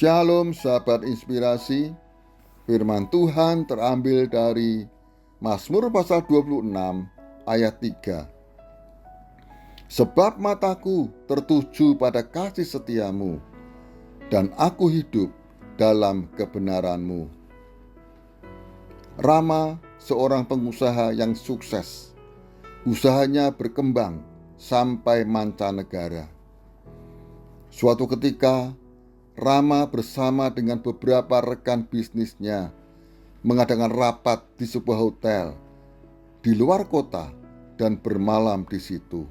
Shalom sahabat inspirasi. Firman Tuhan terambil dari Mazmur pasal 26 ayat 3. Sebab mataku tertuju pada kasih setiamu, dan aku hidup dalam kebenaranmu. Rama seorang pengusaha yang sukses. Usahanya berkembang sampai mancanegara. Suatu ketika Rama bersama dengan beberapa rekan bisnisnya mengadakan rapat di sebuah hotel di luar kota dan bermalam di situ.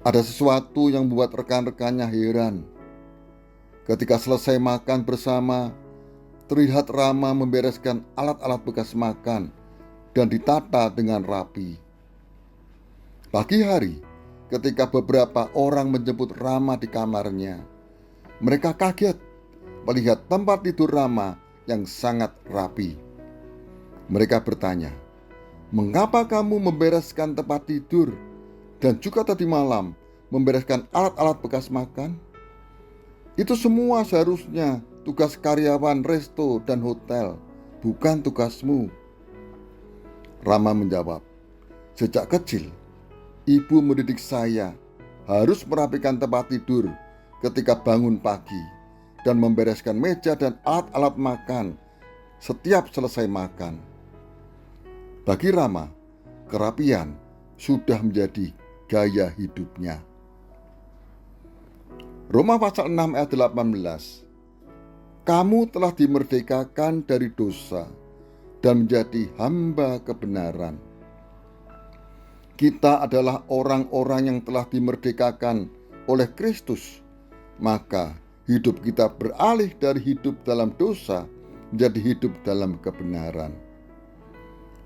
Ada sesuatu yang membuat rekan-rekannya heran. Ketika selesai makan bersama, terlihat Rama membereskan alat-alat bekas makan dan ditata dengan rapi. Pagi hari, ketika beberapa orang menjemput Rama di kamarnya, mereka kaget melihat tempat tidur Rama yang sangat rapi. Mereka bertanya, "Mengapa kamu membereskan tempat tidur dan juga tadi malam membereskan alat-alat bekas makan? Itu semua seharusnya tugas karyawan resto dan hotel, bukan tugasmu." Rama menjawab, "Sejak kecil, ibu mendidik saya harus merapikan tempat tidur ketika bangun pagi dan membereskan meja dan alat-alat makan setiap selesai makan." Bagi Rama, kerapian sudah menjadi gaya hidupnya. Roma pasal 6 ayat 18. Kamu telah dimerdekakan dari dosa dan menjadi hamba kebenaran. Kita adalah orang-orang yang telah dimerdekakan oleh Kristus. Maka hidup kita beralih dari hidup dalam dosa menjadi hidup dalam kebenaran.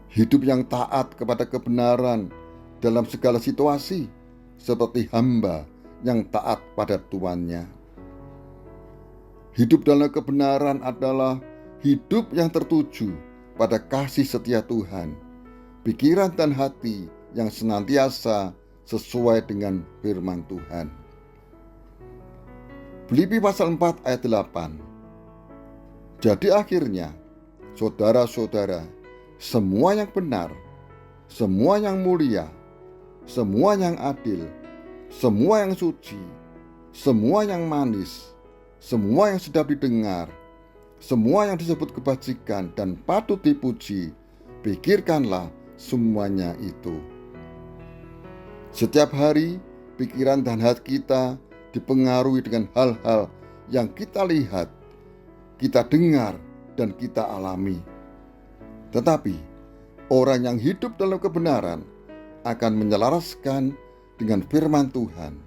Hidup yang taat kepada kebenaran dalam segala situasi, seperti hamba yang taat pada tuannya. Hidup dalam kebenaran adalah hidup yang tertuju pada kasih setia Tuhan, pikiran dan hati yang senantiasa sesuai dengan firman Tuhan. Filipi pasal 4 ayat 8. Jadi akhirnya, saudara-saudara, semua yang benar, semua yang mulia, semua yang adil, semua yang suci, semua yang manis, semua yang sedap didengar, semua yang disebut kebajikan dan patut dipuji, pikirkanlah semuanya itu. Setiap hari, pikiran dan hati kita dipengaruhi dengan hal-hal yang kita lihat, kita dengar, dan kita alami. Tetapi orang yang hidup dalam kebenaran akan menyelaraskan dengan firman Tuhan,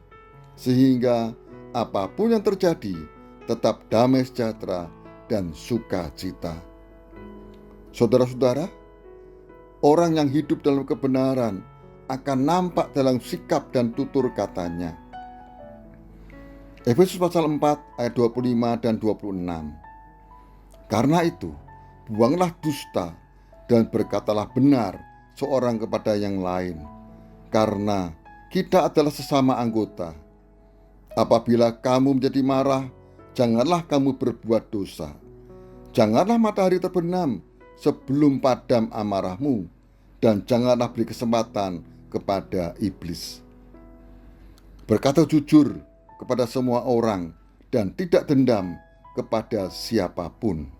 sehingga apapun yang terjadi tetap damai sejahtera dan sukacita. Saudara-saudara, orang yang hidup dalam kebenaran akan nampak dalam sikap dan tutur katanya. Efesus pasal 4 ayat 25 dan 26. Karena itu, buanglah dusta dan berkatalah benar seorang kepada yang lain, karena kita adalah sesama anggota. Apabila kamu menjadi marah, janganlah kamu berbuat dosa. Janganlah matahari terbenam sebelum padam amarahmu, dan janganlah beri kesempatan kepada iblis. Berkata jujur kepada semua orang dan tidak dendam kepada siapapun.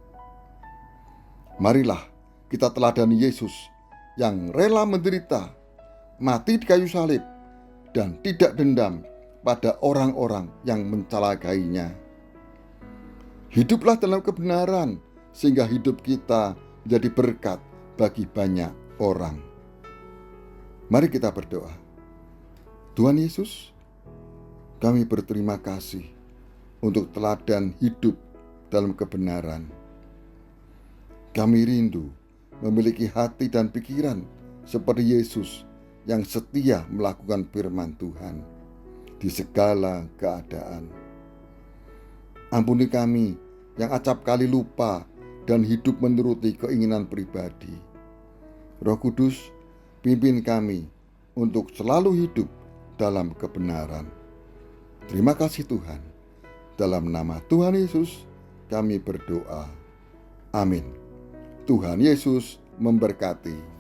Marilah kita teladani Yesus yang rela menderita, mati di kayu salib, dan tidak dendam pada orang-orang yang mencelakainya. Hiduplah dalam kebenaran sehingga hidup kita menjadi berkat bagi banyak orang. Mari kita berdoa. Tuhan Yesus, kami berterima kasih untuk teladan hidup dalam kebenaran. Kami rindu memiliki hati dan pikiran seperti Yesus yang setia melakukan firman Tuhan di segala keadaan. Ampuni kami yang acap kali lupa dan hidup menuruti keinginan pribadi. Roh Kudus, pimpin kami untuk selalu hidup dalam kebenaran. Terima kasih Tuhan. Dalam nama Tuhan Yesus kami berdoa. Amin. Tuhan Yesus memberkati.